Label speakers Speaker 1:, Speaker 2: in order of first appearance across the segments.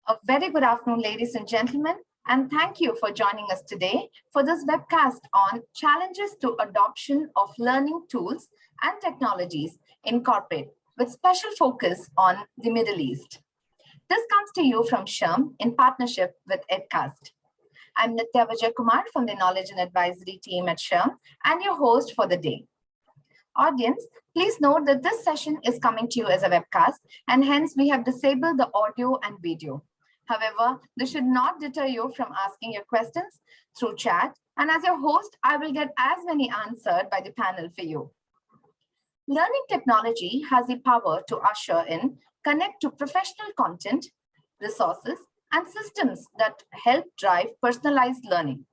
Speaker 1: A very good afternoon, ladies and gentlemen, and thank you for joining us today for this webcast on challenges to adoption of learning tools and technologies in corporate, with special focus on the Middle East. This comes to you from SHRM in partnership with EdCast. I'm Nitya Vijaykumar from the Knowledge and Advisory team at SHRM and your host for the day. Audience, please note that this session is coming to you as a webcast, and hence we have disabled the audio and video. However, this should not deter you from asking your questions through chat, and as your host, I will get as many answered by the panel for you. Learning technology has the power to usher in, connect to professional content, resources, and systems that help drive personalized learning.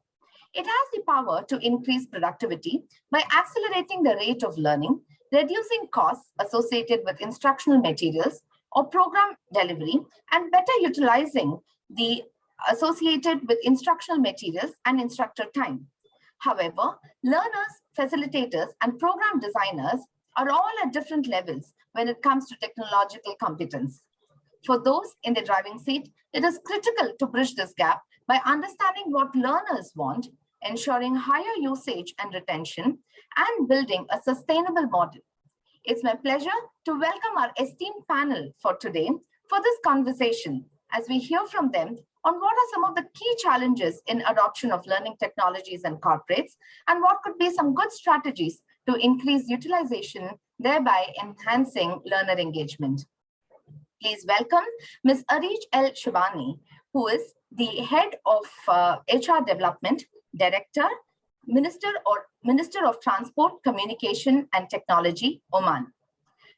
Speaker 1: It has the power to increase productivity by accelerating the rate of learning, reducing costs associated with instructional materials or program delivery, and better utilizing the associated with instructional materials and instructor time. However, learners, facilitators, and program designers are all at different levels when it comes to technological competence. For those in the driving seat, it is critical to bridge this gap by understanding what learners want, ensuring higher usage and retention, and building a sustainable model. It's my pleasure to welcome our esteemed panel for today for this conversation as we hear from them on what are some of the key challenges in adoption of learning technologies and corporates, and what could be some good strategies to increase utilization, thereby enhancing learner engagement. Please welcome Ms. Areej AlShaibani, who is the Head of HR Development, Director, Minister of Transport, Communication and Technology, Oman.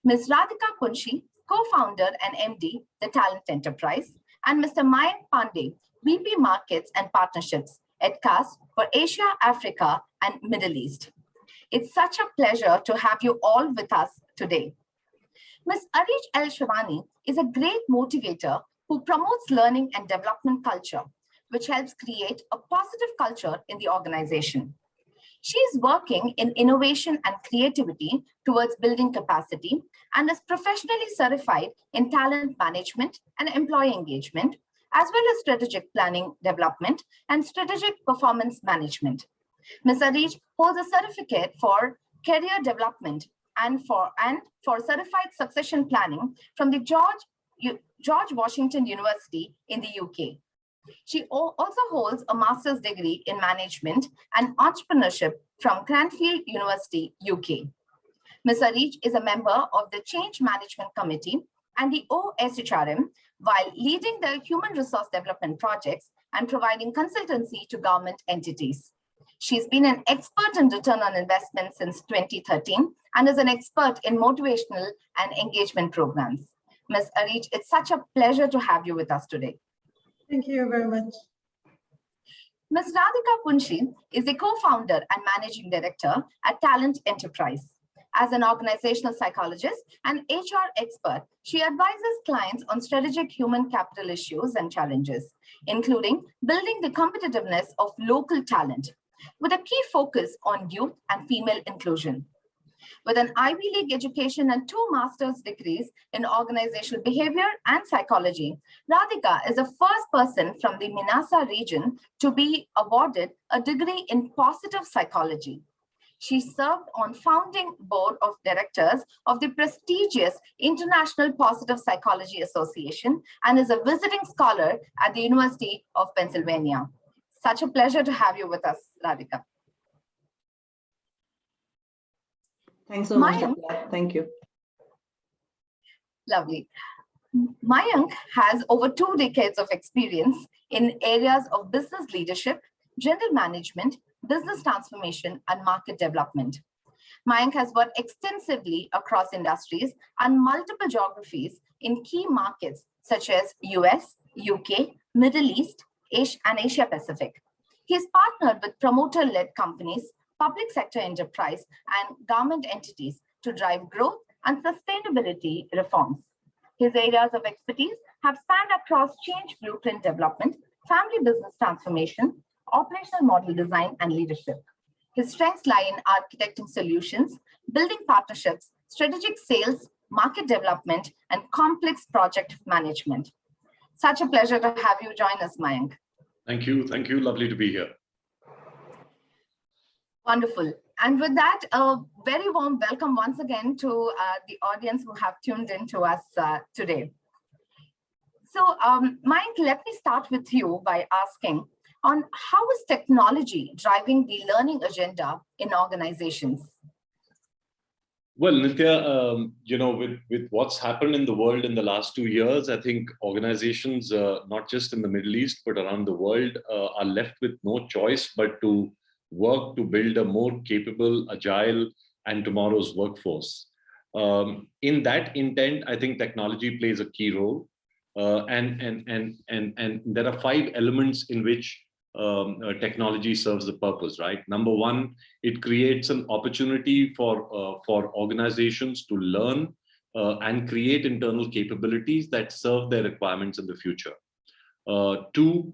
Speaker 1: Ms. Radhika Punshi, co-founder and MD, The Talent Enterprise, and Mr. Mayank Pande, VP Markets and Partnerships, EdCast for Asia, Africa, and Middle East. It's such a pleasure to have you all with us today. Ms. Areej AlShaibani is a great motivator who promotes learning and development culture, which helps create a positive culture in the organization. She is working in innovation and creativity towards building capacity and is professionally certified in talent management and employee engagement, as well as strategic planning development and strategic performance management. Ms. Areej holds a certificate for career development and for certified succession planning from the George Washington University in the UK. She also holds a master's degree in management and entrepreneurship from Cranfield University, UK. Ms. Areej is a member of the Change Management Committee and the SHRM while leading the human resource development projects and providing consultancy to government entities. She's been an expert in return on investment since 2013 and is an expert in motivational and engagement programs. Ms. Areej, it's such a pleasure to have you with us today.
Speaker 2: Thank you very much.
Speaker 1: Ms. Radhika Punshi is the co-founder and managing director at Talent Enterprise. As an organizational psychologist and HR expert, she advises clients on strategic human capital issues and challenges, including building the competitiveness of local talent, with a key focus on youth and female inclusion. With an Ivy League education and 2 master's degrees in organizational behavior and psychology, Radhika is the first person from the MENA region to be awarded a degree in positive psychology. She served on founding board of directors of the prestigious International Positive Psychology Association and is a visiting scholar at the University of Pennsylvania. Such a pleasure to have you with us, Radhika.
Speaker 3: Thanks so much. Thank you.
Speaker 1: Lovely. Mayank has over 2 decades of experience in areas of business leadership, general management, business transformation, and market development. Mayank has worked extensively across industries and multiple geographies in key markets such as US, UK, Middle East, and Asia Pacific. He is partnered with promoter-led companies, public sector enterprise, and government entities to drive growth and sustainability reforms. His areas of expertise have spanned across change blueprint development, family business transformation, operational model design, and leadership. His strengths lie in architecting solutions, building partnerships, strategic sales, market development, and complex project management. Such a pleasure to have you join us, Mayank.
Speaker 4: Thank you. Thank you. Lovely to be here.
Speaker 1: Wonderful. And with that, a very warm welcome once again to the audience who have tuned in to us today. So, Mayank, let me start with you by asking on how is technology driving the learning agenda in organizations?
Speaker 4: Well, Nitya, with what's happened in the world in the last 2 years, I think organizations, not just in the Middle East, but around the world, are left with no choice but to work to build a more capable, agile, and tomorrow's workforce. In that intent, I think technology plays a key role. And there are 5 elements in which technology serves the purpose, right? Number one, it creates an opportunity for organizations to learn and create internal capabilities that serve their requirements in the future. 2,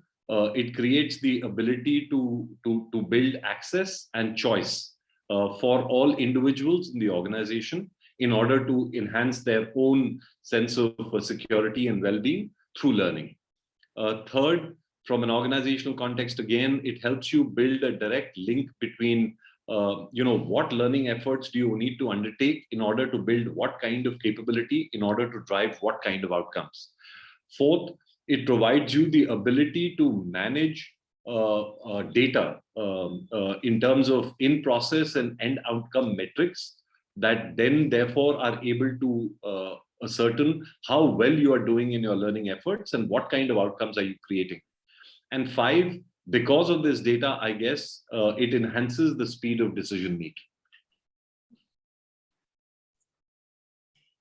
Speaker 4: it creates the ability to build access and choice for all individuals in the organization in order to enhance their own sense of security and well-being through learning. 3rd, from an organizational context, again, it helps you build a direct link between, what learning efforts do you need to undertake in order to build what kind of capability in order to drive what kind of outcomes. 4th, it provides you the ability to manage data in terms of in-process and end outcome metrics that then therefore are able to ascertain how well you are doing in your learning efforts and what kind of outcomes are you creating. And 5, because of this data, I guess, it enhances the speed of decision making.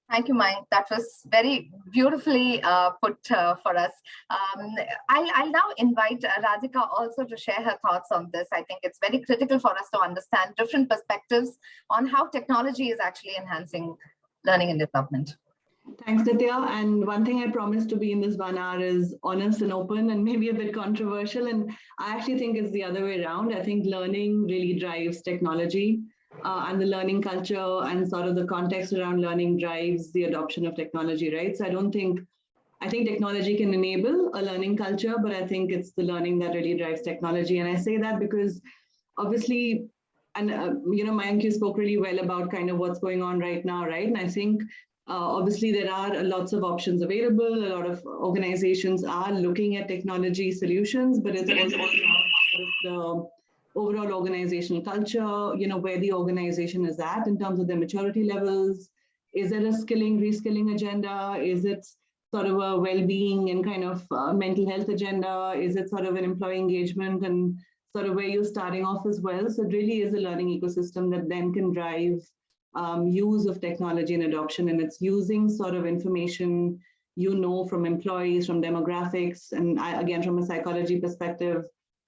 Speaker 1: Thank you, Mayank. That was very beautifully put for us. I'll now invite Radhika also to share her thoughts on this. I think it's very critical for us to understand different perspectives on how technology is actually enhancing learning and development.
Speaker 3: Thanks, Nitya. And one thing I promised to be in this 1 hour is honest and open and maybe a bit controversial. And I actually think it's the other way around. I think learning really drives technology and the learning culture and sort of the context around learning drives the adoption of technology, right? So I think technology can enable a learning culture, but I think it's the learning that really drives technology. And I say that because obviously, and Mayank, you spoke really well about kind of what's going on right now, right? And I think obviously, there are lots of options available. A lot of organizations are looking at technology solutions, but it's also the overall organizational culture, where the organization is at in terms of their maturity levels. Is it a skilling, reskilling agenda? Is it sort of a well-being and kind of mental health agenda? Is it sort of an employee engagement and sort of where you're starting off as well? So it really is a learning ecosystem that then can drive use of technology and adoption, and it's using sort of information from employees, from demographics, and again from a psychology perspective,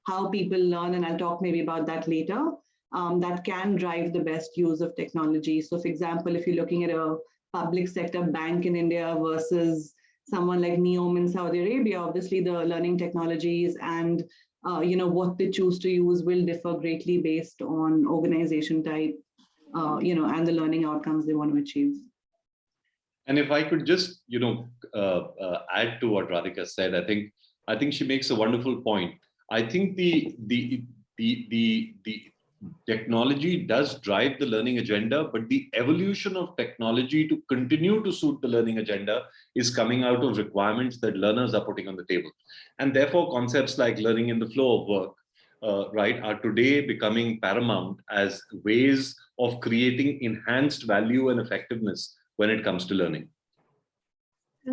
Speaker 3: how people learn, and I'll talk maybe about that later, that can drive the best use of technology. So for example, if you're looking at a public sector bank in India versus someone like NEOM in Saudi Arabia, obviously the learning technologies and what they choose to use will differ greatly based on organization type, and the learning outcomes they want to achieve.
Speaker 4: And if I could just, add to what Radhika said, I think she makes a wonderful point. I think the technology does drive the learning agenda, but the evolution of technology to continue to suit the learning agenda is coming out of requirements that learners are putting on the table. And therefore, concepts like learning in the flow of work, are today becoming paramount as ways of creating enhanced value and effectiveness when it comes to learning.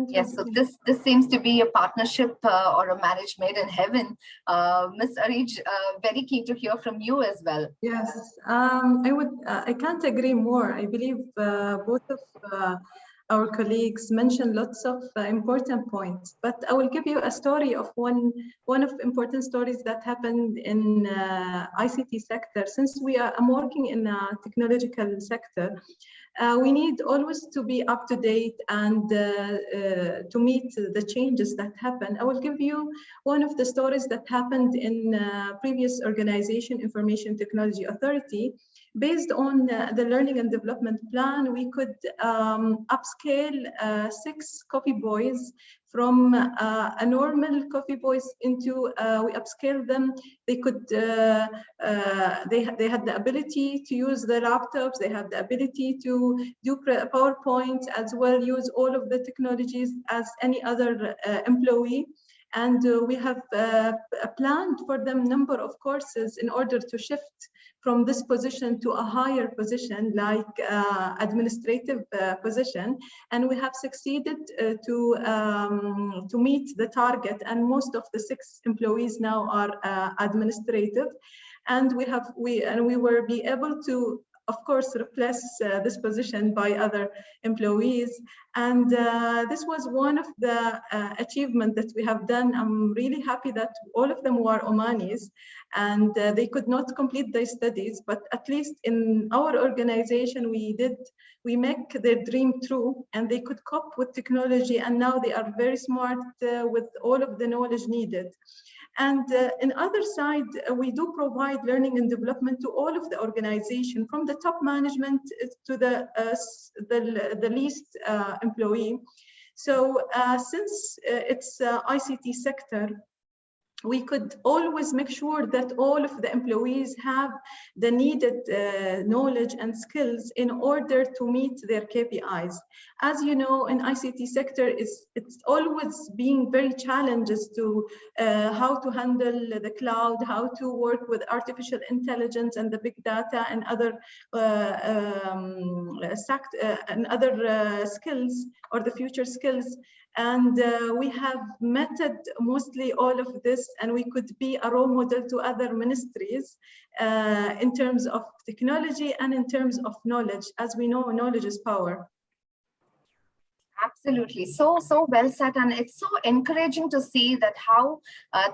Speaker 1: Yes, so this seems to be a partnership or a marriage made in heaven. Ms. Areej, very keen to hear from you as well.
Speaker 2: Yes, I can't agree more. I believe both of our colleagues mentioned lots of important points, but I will give you a story of one of important stories that happened in ICT sector. Since I'm working in a technological sector, we need always to be up to date and to meet the changes that happen. I will give you one of the stories that happened in previous organization, Information Technology Authority, Based on the learning and development plan, we could upscale 6 coffee boys from a normal coffee boys into, we upscale them. They could, they had the ability to use the laptops, they had the ability to do PowerPoint as well, use all of the technologies as any other employee. And we have planned for them number of courses in order to shift from this position to a higher position, like administrative position. And we have succeeded to meet the target. And most of the 6 employees now are administrative. And we were be able to, of course, replace this position by other employees. And this was one of the achievements that we have done. I'm really happy that all of them were Omanis, and they could not complete their studies, but at least in our organization, we make their dream true, and they could cope with technology, and now they are very smart with all of the knowledge needed. And in other side, we do provide learning and development to all of the organization, from the top management to the least employee. So since it's ICT sector, we could always make sure that all of the employees have the needed knowledge and skills in order to meet their KPIs. As you know, in ICT sector, it's always being very challenges to how to handle the cloud, how to work with artificial intelligence and the big data and other skills, or the future skills. And we have metted mostly all of this, and we could be a role model to other ministries in terms of technology and in terms of knowledge. As we know, knowledge is power.
Speaker 1: Absolutely. So well said. And it's so encouraging to see that how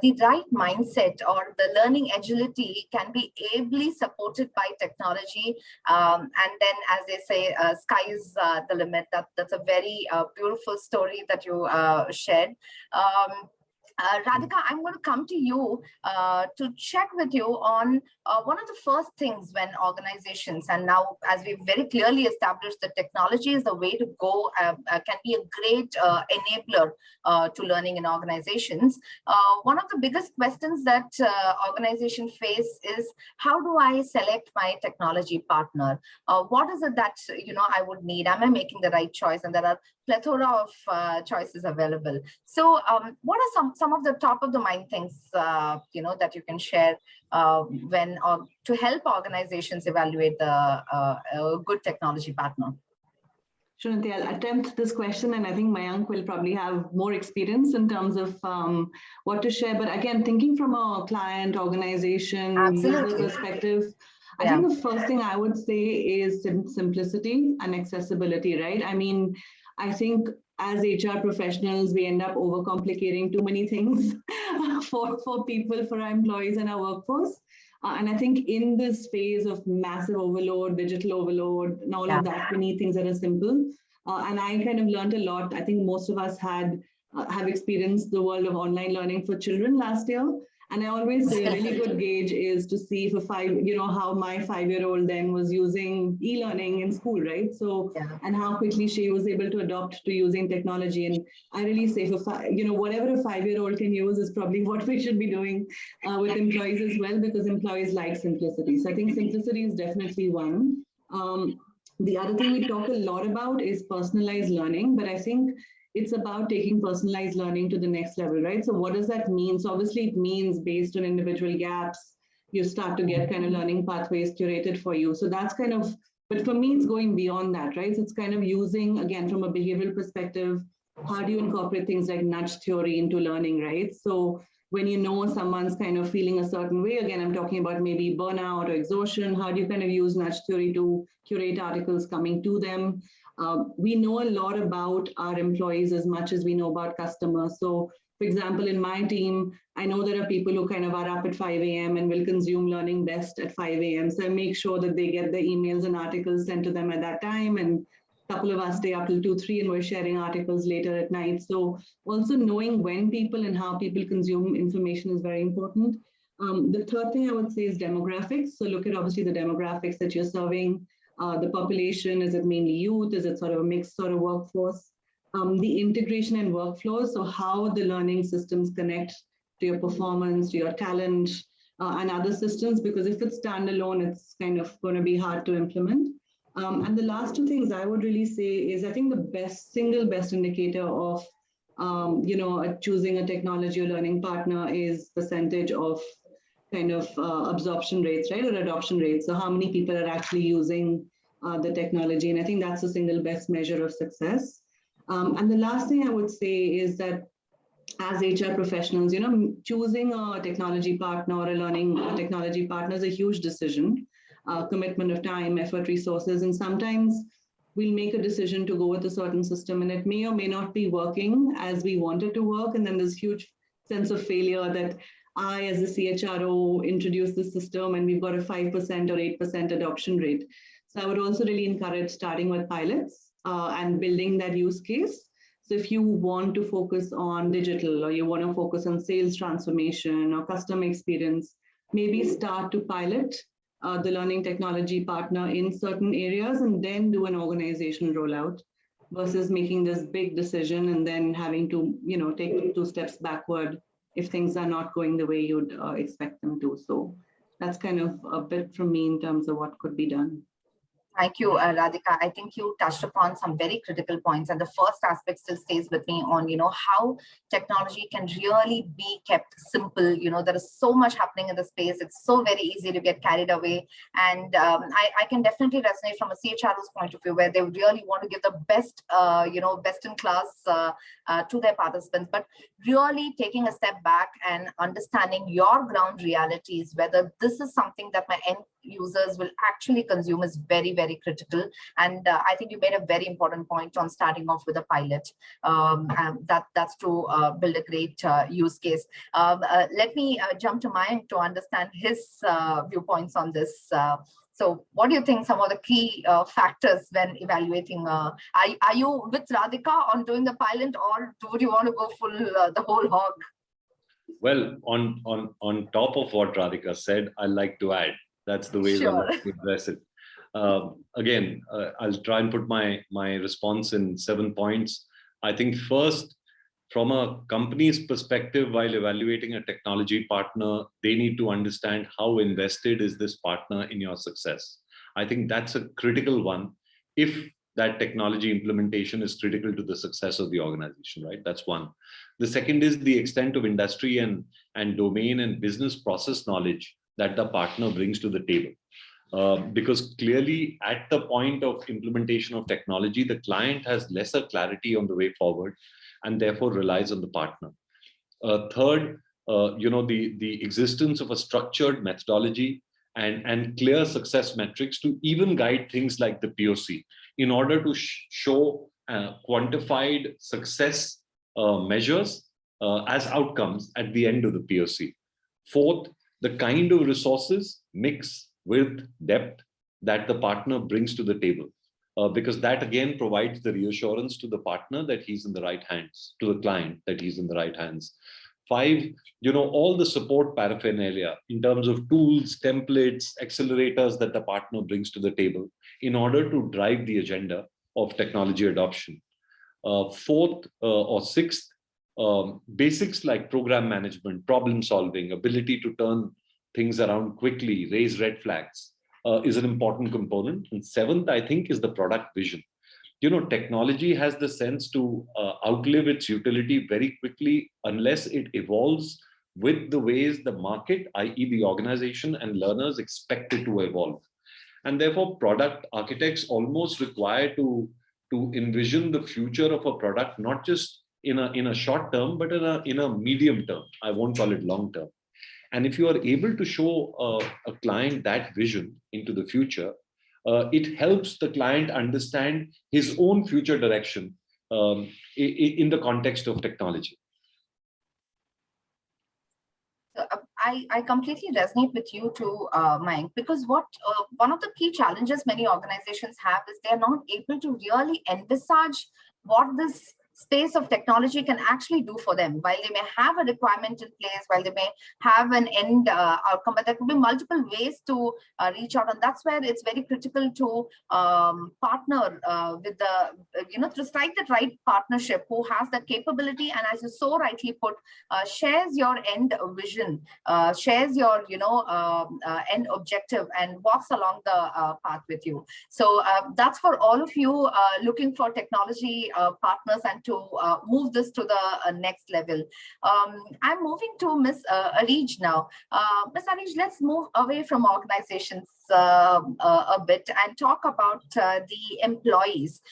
Speaker 1: the right mindset or the learning agility can be ably supported by technology. And then, as they say, sky is the limit. That's a very beautiful story that you shared. Radhika, I'm going to come to you to check with you on one of the first things when organizations, and now as we've very clearly established that technology is the way to go, can be a great enabler to learning in organizations. One of the biggest questions that organizations face is, how do I select my technology partner? What is it that I would need? Am I making the right choice? And there are plethora of choices available. So what are some of the top of the mind things that you can share when to help organizations evaluate a good technology partner?
Speaker 3: Sure, Nitya, I'll attempt this question, and I think Mayank will probably have more experience in terms of what to share. But again, thinking from a client, organization, user perspective, I think the first thing I would say is simplicity and accessibility, right? I mean, I think as HR professionals, we end up overcomplicating too many things for people, for our employees and our workforce. And I think in this phase of massive overload, digital overload, and all of that, we need things that are simple. And I kind of learned a lot. I think most of us have experienced the world of online learning for children last year. And I always say a really good gauge is to see if how my 5-year-old then was using e-learning in school, right? So, and how quickly she was able to adopt to using technology. And I really say for whatever a 5-year-old can use is probably what we should be doing with employees as well, because employees like simplicity. So I think simplicity is definitely one. The other thing we talk a lot about is personalized learning, but I think it's about taking personalized learning to the next level, right? So what does that mean? So obviously it means based on individual gaps, you start to get kind of learning pathways curated for you. So that's kind of, but for me, it's going beyond that, right? So it's kind of using, again, from a behavioral perspective, how do you incorporate things like nudge theory into learning, right? So when you know someone's kind of feeling a certain way, again, I'm talking about maybe burnout or exhaustion, how do you kind of use nudge theory to curate articles coming to them? We know a lot about our employees as much as we know about customers. So, for example, in my team, I know there are people who kind of are up at 5 a.m. and will consume learning best at 5 a.m. So I make sure that they get the emails and articles sent to them at that time. And a couple of us stay up till 2, 3, and we're sharing articles later at night. So also knowing when people and how people consume information is very important. The third thing I would say is demographics. So look at obviously the demographics that you're serving. The population, is it mainly youth? Is it sort of a mixed sort of workforce? The integration and workflows, so how the learning systems connect to your performance, to your talent, and other systems, because if it's standalone, it's kind of going to be hard to implement. And the last two things I would really say is, I think the single best indicator of choosing a technology or learning partner is percentage of kind of absorption rates, right, or adoption rates. So how many people are actually using the technology, and I think that's the single best measure of success. And the last thing I would say is that as HR professionals, choosing a technology partner or a technology partner is a huge decision, commitment of time, effort, resources, and sometimes we'll make a decision to go with a certain system and it may or may not be working as we want it to work. And then there's huge sense of failure that I, as a CHRO, introduced the system and we've got a 5% or 8% adoption rate. So I would also really encourage starting with pilots and building that use case. So if you want to focus on digital, or you want to focus on sales transformation or customer experience, maybe start to pilot the learning technology partner in certain areas and then do an organizational rollout, versus making this big decision and then having to take 2 steps backward if things are not going the way you'd expect them to. So that's kind of a bit from me in terms of what could be done.
Speaker 1: Thank you, Radhika. I think you touched upon some very critical points. And the first aspect still stays with me on, how technology can really be kept simple. There is so much happening in the space. It's so very easy to get carried away. And I can definitely resonate from a CHRO's point of view, where they really want to give the best, best in class to their participants, but really taking a step back and understanding your ground realities, whether this is something that my end users will actually consume, is very, very critical. And I think you made a very important point on starting off with a pilot. That's to build a great use case. Let me jump to Mayank to understand his viewpoints on this. So what do you think some of the key factors when evaluating? Are you with Radhika on doing the pilot, or would you want to go full the whole hog?
Speaker 4: Well, on top of what Radhika said, I'd like to add. That's the way I like to address it. Again, I'll try and put my response in 7 points. I think first, from a company's perspective, while evaluating a technology partner, they need to understand how invested is this partner in your success. I think that's a critical one. If that technology implementation is critical to the success of the organization, right? That's one. The second is the extent of industry and domain and business process knowledge that the partner brings to the table. Because clearly at the point of implementation of technology, the client has lesser clarity on the way forward and therefore relies on the partner. Third, the existence of a structured methodology and clear success metrics to even guide things like the POC in order to show quantified success measures as outcomes at the end of the POC. Fourth, the kind of resources, mix, width, depth that the partner brings to the table, because that again provides the reassurance to the partner that he's in the right hands, to the client that he's in the right hands. 5, all the support paraphernalia in terms of tools, templates, accelerators that the partner brings to the table in order to drive the agenda of technology adoption. 4th or 6th, basics like program management, problem solving, ability to turn things around quickly, raise red flags is an important component. And 7th, I think, is the product vision. Technology has the sense to outlive its utility very quickly unless it evolves with the ways the market, i.e. the organization and learners, expect it to evolve. And therefore, product architects almost require to envision the future of a product, not just in a short term, but in a medium term. I won't call it long term. And if you are able to show a client that vision into the future, it helps the client understand his own future direction in the context of technology.
Speaker 1: I completely resonate with you too, Mayank, because one of the key challenges many organizations have is they're not able to really envisage what this space of technology can actually do for them. While they may have a requirement in place, while they may have an end outcome, but there could be multiple ways to reach out. And that's where it's very critical to partner with the, to strike that right partnership who has the capability, and as you so rightly put, shares your end vision, shares your, end objective, and walks along the path with you. So that's for all of you looking for technology partners and to move this to the next level. I'm moving to Ms. Areej now. Ms. Areej, let's move away from organizations a bit and talk about the employees.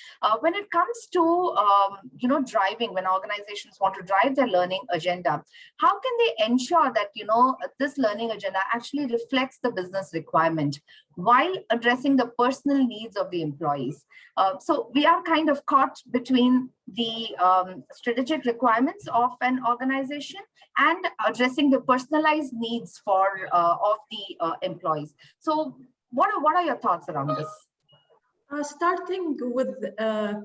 Speaker 1: When it comes to driving, when organizations want to drive their learning agenda, how can they ensure that this learning agenda actually reflects the business requirement while addressing the personal needs of the employees? So we are kind of caught between the strategic requirements of an organization and addressing the personalized needs of the employees. So what are your thoughts around this?
Speaker 2: Starting with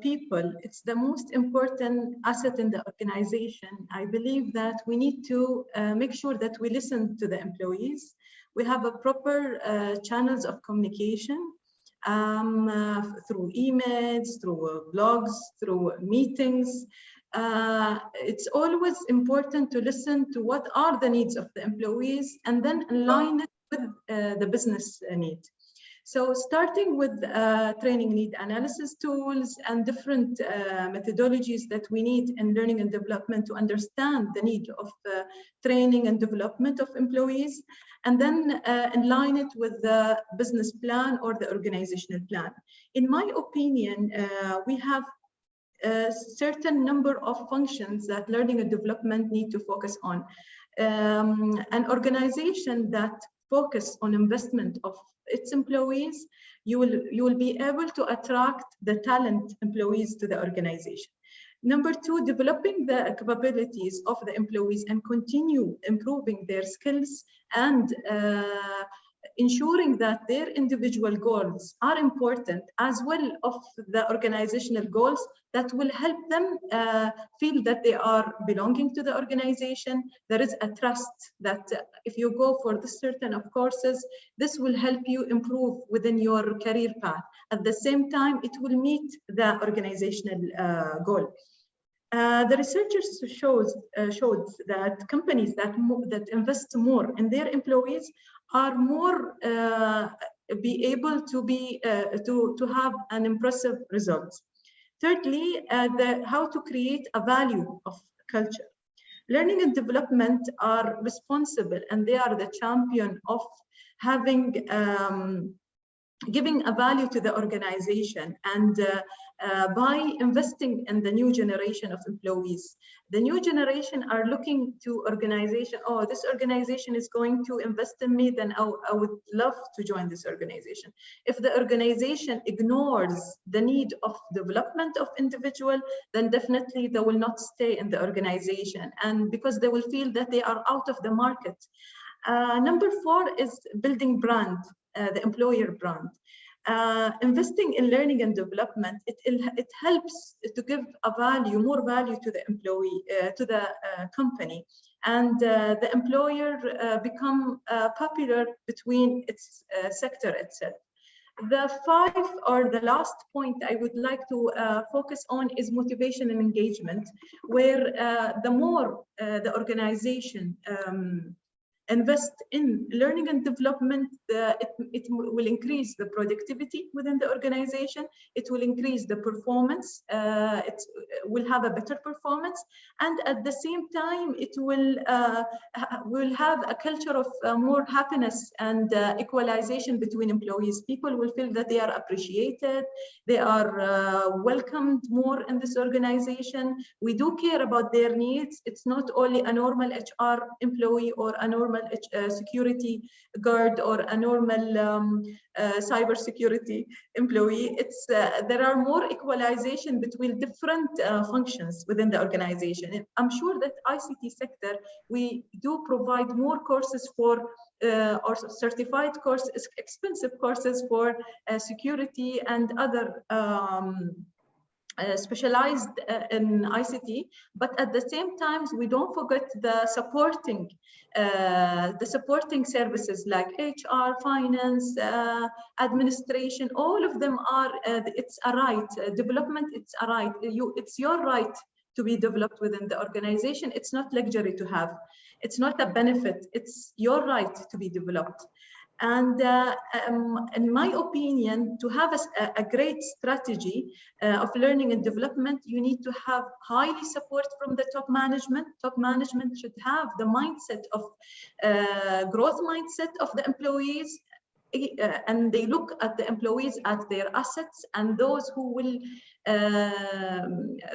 Speaker 2: people, it's the most important asset in the organization. I believe that we need to make sure that we listen to the employees. We have a proper channels of communication through emails, through blogs, through meetings. It's always important to listen to what are the needs of the employees and then align it with the business need. So starting with training need analysis tools and different methodologies that we need in learning and development to understand the need of training and development of employees, and then align it with the business plan or the organizational plan. In my opinion, we have a certain number of functions that learning and development need to focus on. An organization that focus on investment of its employees, you will be able to attract the talent employees to the organization. Number two, developing the capabilities of the employees and continue improving their skills and ensuring that their individual goals are important as well of the organizational goals that will help them feel that they are belonging to the organization. There is a trust that if you go for this certain of courses, this will help you improve within your career path. At the same time, it will meet the organizational goal. The researchers showed that companies that invest more in their employees are more be able to have an impressive result. Thirdly, how to create a value of culture. Learning and development are responsible, and they are the champion of having giving a value to the organization, and by investing in the new generation of employees. The new generation are looking to organization, oh, this organization is going to invest in me, then I would love to join this organization. If the organization ignores the need of development of individual, then definitely they will not stay in the organization, and because they will feel that they are out of the market. Number four is building brand. The employer brand. Investing in learning and development, it helps to give a value, more value to the employee, to the company, and the employer become popular between its sector itself. The five, or the last point I would like to focus on, is motivation and engagement, where the more the organization invest in learning and development, it will increase the productivity within the organization, it will increase the performance, it will have a better performance, and at the same time it will have a culture of more happiness and equalization between employees. People will feel that they are appreciated, they are welcomed more in this organization. We do care about their needs. It's not only a normal HR employee or a normal security guard or a normal cyber security employee. It's there are more equalization between different functions within the organization. I'm sure that ICT sector, we do provide more courses for or certified courses, expensive courses for security and other specialized in ICT, but at the same time, we don't forget the supporting services like HR, finance, administration. All of them are, it's a right. Development, it's a right. It's your right to be developed within the organization. It's not luxury to have. It's not a benefit. It's your right to be developed. And in my opinion, to have a great strategy of learning and development, you need to have highly support from the top management. Top management should have the mindset of growth mindset of the employees, and they look at the employees as their assets and those who will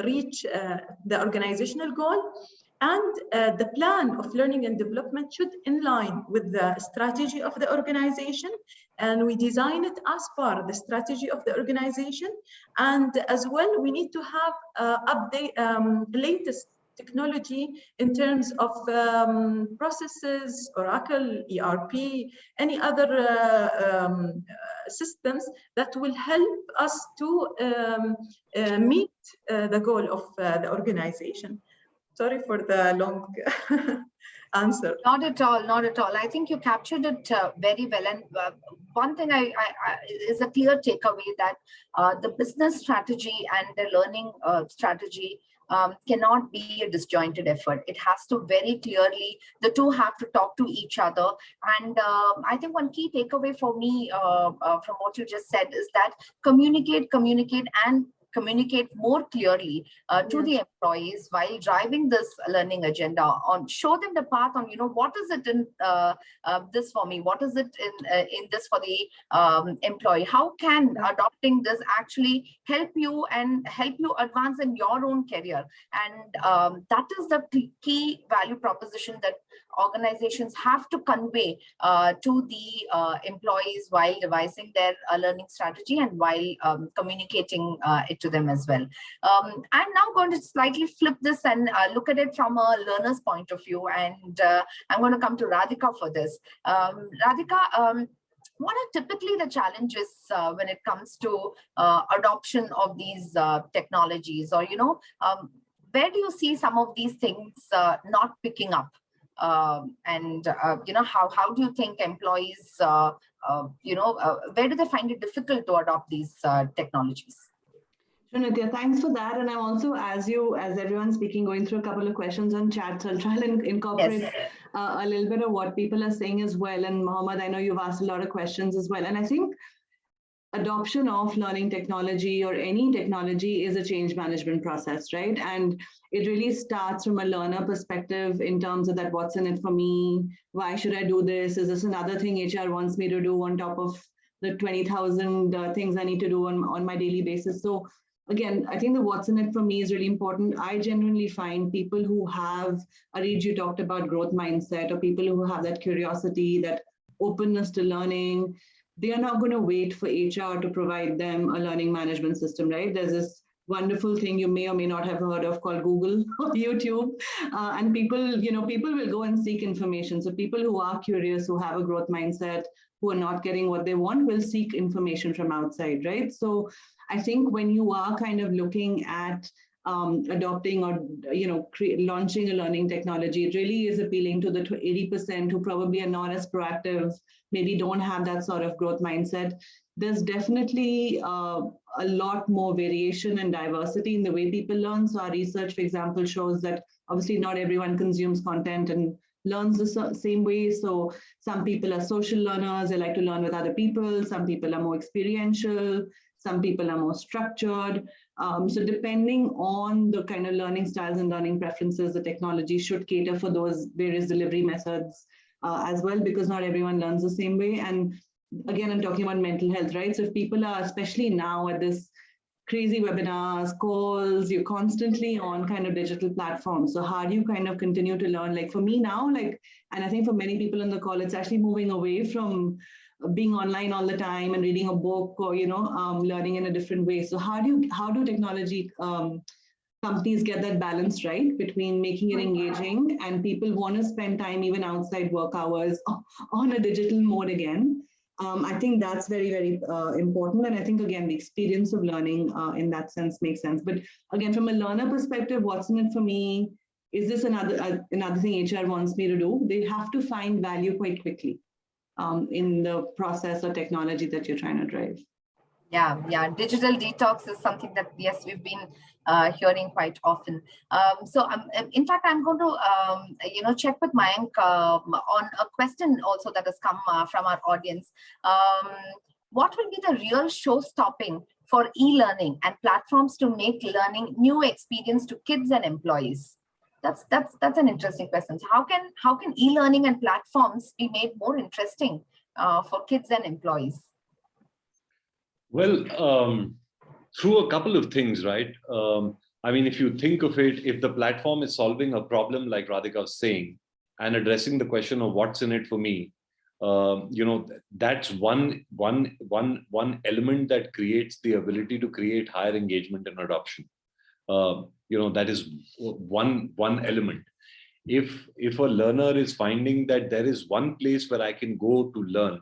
Speaker 2: reach the organizational goal. And the plan of learning and development should in line with the strategy of the organization. And we design it as per the strategy of the organization. And as well, we need to have latest technology in terms of processes, Oracle, ERP, any other systems that will help us to meet the goal of the organization. Sorry for the long answer.
Speaker 1: Not at all, not at all. I think you captured it very well. And one thing is a clear takeaway that the business strategy and the learning strategy cannot be a disjointed effort. It has to very clearly, the two have to talk to each other. And I think one key takeaway for me from what you just said is that communicate more clearly to the employees while driving this learning agenda. On show them the path on, what is it in this for me, what is it in this for the employee, how can adopting this actually help you and help you advance in your own career. And that is the key value proposition that organizations have to convey to the employees while devising their learning strategy and while communicating it to them as well. I'm now going to slightly flip this and look at it from a learner's point of view, and I'm going to come to Radhika for this. Radhika, what are typically the challenges when it comes to adoption of these technologies, or where do you see some of these things not picking up? And how do you think employees where do they find it difficult to adopt these technologies?
Speaker 3: Sure, Nitya, thanks for that. And I'm also, as everyone's speaking, going through a couple of questions on chat, so I'll try and incorporate a little bit of what people are saying as well. And Mohammed, I know you've asked a lot of questions as well. And I think adoption of learning technology or any technology is a change management process, right? And it really starts from a learner perspective in terms of that, what's in it for me? Why should I do this? Is this another thing HR wants me to do on top of the 20,000 things I need to do on my daily basis? So again, I think the what's in it for me is really important. I genuinely find people who have, Areej, you talked about growth mindset, or people who have that curiosity, that openness to learning, they are not going to wait for HR to provide them a learning management system, right? There's this wonderful thing you may or may not have heard of called Google or YouTube. And people will go and seek information. So people who are curious, who have a growth mindset, who are not getting what they want, will seek information from outside, right? So I think when you are kind of looking at adopting or launching a learning technology, it really is appealing to the 80% who probably are not as proactive, maybe don't have that sort of growth mindset. There's definitely a lot more variation and diversity in the way people learn. So our research, for example, shows that obviously not everyone consumes content and learns the same way. So some people are social learners, they like to learn with other people. Some people are more experiential. Some people are more structured. So depending on the kind of learning styles and learning preferences, the technology should cater for those various delivery methods as well, because not everyone learns the same way. And again, I'm talking about mental health, right? So if people are, especially now at this crazy webinars, calls, you're constantly on kind of digital platforms. So how do you kind of continue to learn? Like for me now, and I think for many people on the call, it's actually moving away from being online all the time and reading a book or, learning in a different way. So how do technology companies get that balance right between making it engaging and people want to spend time even outside work hours on a digital mode again? I think that's very, very important. And I think, again, the experience of learning in that sense makes sense. But again, from a learner perspective, what's in it for me? Is this another thing HR wants me to do? They have to find value quite quickly in the process or technology that you're trying to drive.
Speaker 1: Yeah. Digital detox is something that, yes, we've been hearing quite often. In fact, I'm going to, check with Mayank on a question also that has come from our audience. What will be the real show-stopping for e-learning and platforms to make learning new experience to kids and employees? That's an interesting question. So how can e-learning and platforms be made more interesting for kids and employees?
Speaker 4: Well, through a couple of things, right? I mean, if you think of it, if the platform is solving a problem, like Radhika was saying, and addressing the question of what's in it for me, that's one element that creates the ability to create higher engagement and adoption. That is one element. If a learner is finding that there is one place where I can go to learn,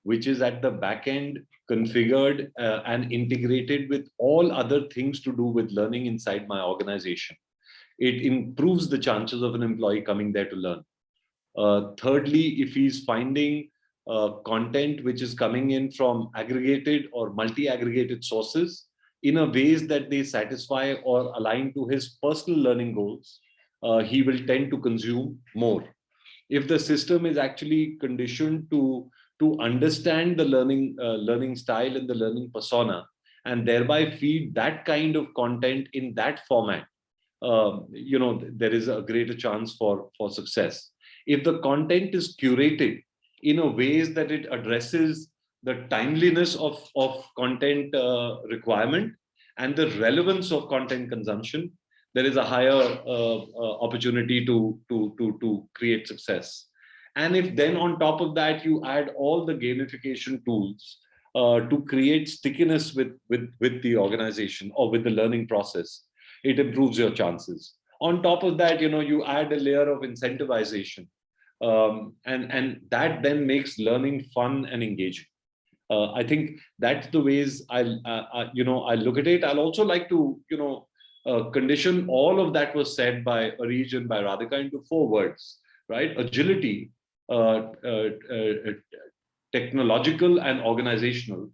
Speaker 4: which is at the back end configured and integrated with all other things to do with learning inside my organization, it improves the chances of an employee coming there to learn. Thirdly, if he's finding content which is coming in from aggregated or multi-aggregated sources in a ways that they satisfy or align to his personal learning goals, he will tend to consume more. If the system is actually conditioned to understand the learning style and the learning persona, and thereby feed that kind of content in that format, there is a greater chance for success. If the content is curated in a ways that it addresses the timeliness of content requirement and the relevance of content consumption, there is a higher opportunity to create success. And if then on top of that, you add all the gamification tools to create stickiness with the organization or with the learning process, it improves your chances. On top of that, you add a layer of incentivization, and that then makes learning fun and engaging. I think that's the ways I look at it. I'll also like to, condition all of that was said by Areej and by Radhika into 4 words, right? Agility, technological and organizational,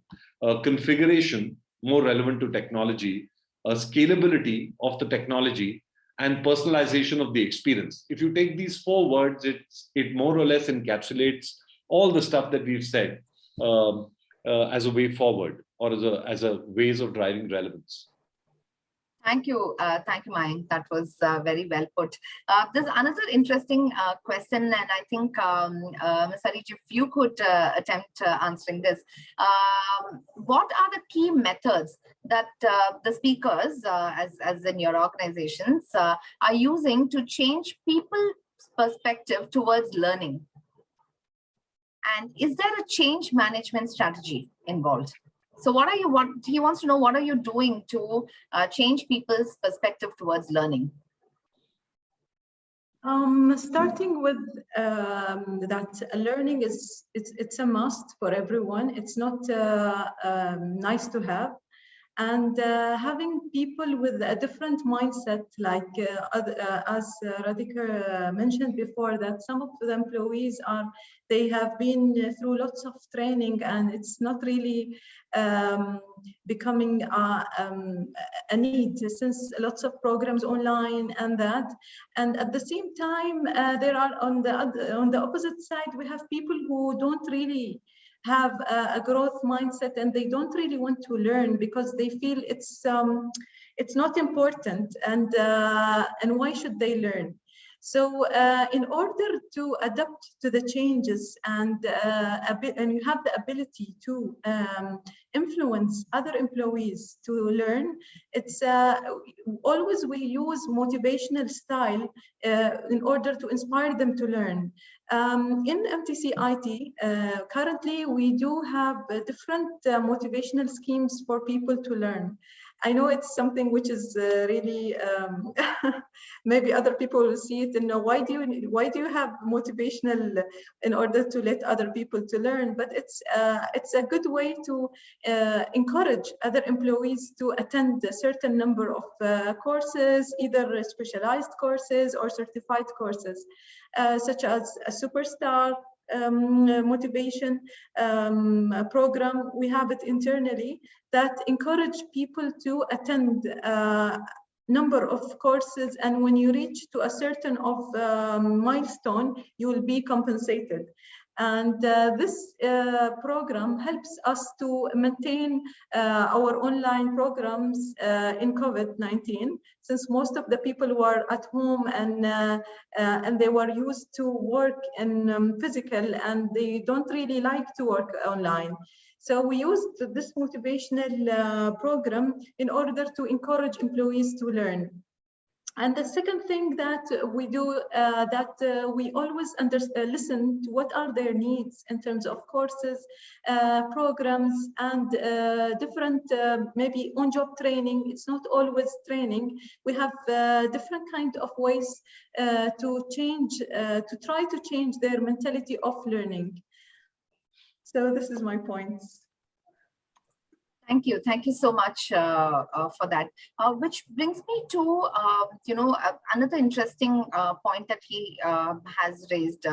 Speaker 4: configuration, more relevant to technology, scalability of the technology, and personalization of the experience. If you take these 4 words, it more or less encapsulates all the stuff that we've said as a way forward, or as a ways of driving relevance.
Speaker 1: Thank you, Mayank. That was very well put. There's another interesting question, and I think, Ms. Areej, if you could attempt answering this. What are the key methods that the speakers, as in your organizations, are using to change people's perspective towards learning? And is there a change management strategy involved? So he wants to know, what are you doing to change people's perspective towards learning?
Speaker 2: Starting with that learning it's a must for everyone. It's not nice to have. And having people with a different mindset, like as Radhika mentioned before, that some of the employees they have been through lots of training, and it's not really becoming a need, since lots of programs online and that. And at the same time, there are on the opposite side, we have people who don't really have a growth mindset, and they don't really want to learn because they feel it's not important, and why should they learn? So in order to adapt to the changes and you have the ability to influence other employees to learn, it's always we use motivational style in order to inspire them to learn. In MTC IT, currently we do have different motivational schemes for people to learn. I know it's something which is really maybe other people will see it and know why do you have motivational in order to let other people to learn? But it's a good way to encourage other employees to attend a certain number of courses, either specialized courses or certified courses, such as a superstar motivation program. We have it internally that encourage people to attend number of courses, and when you reach to a certain of milestone, you will be compensated. And this program helps us to maintain our online programs in COVID-19, since most of the people were at home and they were used to work in physical, and they don't really like to work online. So we used this motivational program in order to encourage employees to learn. And the second thing that we do, we always listen to what are their needs in terms of courses, programs, and different, maybe on-job training. It's not always training. We have different kind of ways to try to change their mentality of learning. So this is my points.
Speaker 1: Thank you so much for that. Which brings me to another interesting point that he has raised,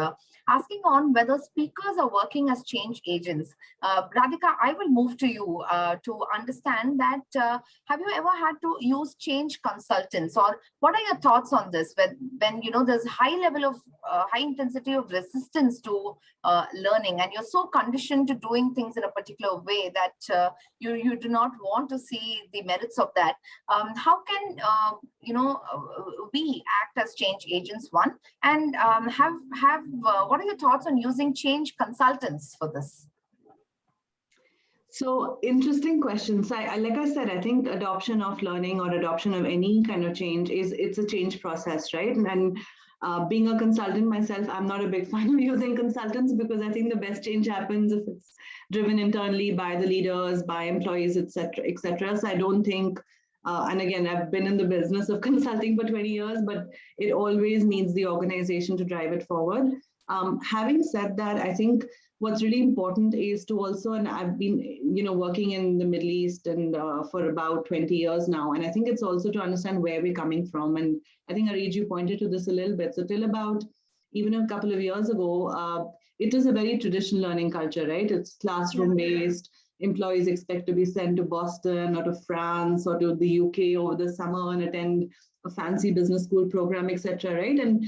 Speaker 1: asking on whether speakers are working as change agents. Radhika, I will move to you to understand that. Have you ever had to use change consultants, or what are your thoughts on this? When there's high level of high intensity of resistance to learning, and you're so conditioned to doing things in a particular way that you do not want to see the merits of that. How can we act as change agents? One, and what are your thoughts on using change consultants for this?
Speaker 3: So interesting questions. Like I said, I think adoption of learning or adoption of any kind of change it's a change process, right? And being a consultant myself, I'm not a big fan of using consultants, because I think the best change happens if it's driven internally by the leaders, by employees, etc., etc. So I don't think, and again, I've been in the business of consulting for 20 years, but it always needs the organization to drive it forward. Having said that, I think what's really important is to also, and I've been, working in the Middle East and for about 20 years now, and I think it's also to understand where we're coming from. And I think Areej, you pointed to this a little bit. So till about even a couple of years ago, it is a very traditional learning culture, right? It's classroom-based. Employees expect to be sent to Boston or to France or to the UK over the summer and attend a fancy business school program, etc., right? And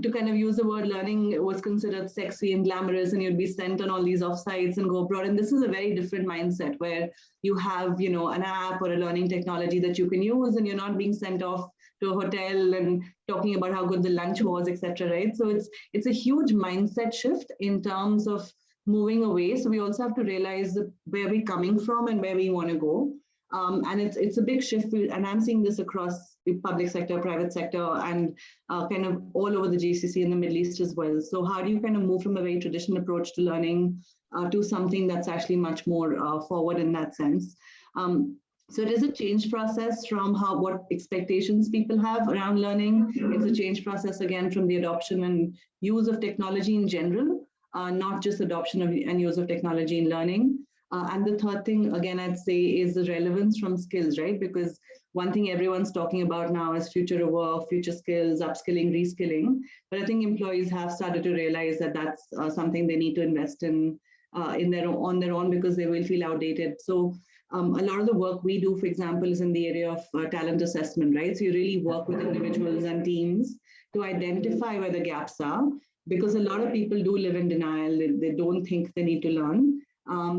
Speaker 3: to kind of use the word learning was considered sexy and glamorous, and you'd be sent on all these offsites and go abroad. And this is a very different mindset where you have, an app or a learning technology that you can use, and you're not being sent off to a hotel and talking about how good the lunch was, etc., right? So it's a huge mindset shift in terms of moving away. So we also have to realize where we're coming from and where we want to go. And it's a big shift, and I'm seeing this across the public sector, private sector, and kind of all over the GCC in the Middle East as well. So how do you kind of move from a very traditional approach to learning to something that's actually much more forward in that sense? So it is a change process from what expectations people have around learning. It's a change process, again, from the adoption and use of technology in general, not just adoption and use of technology in learning. And the third thing, again, I'd say is the relevance from skills, right? Because one thing everyone's talking about now is future of work, future skills, upskilling, reskilling. But I think employees have started to realize that that's something they need to invest in on their own, because they will feel outdated. So a lot of the work we do, for example, is in the area of talent assessment, right? So you really work with individuals and teams to identify where the gaps are, because a lot of people do live in denial. They don't think they need to learn.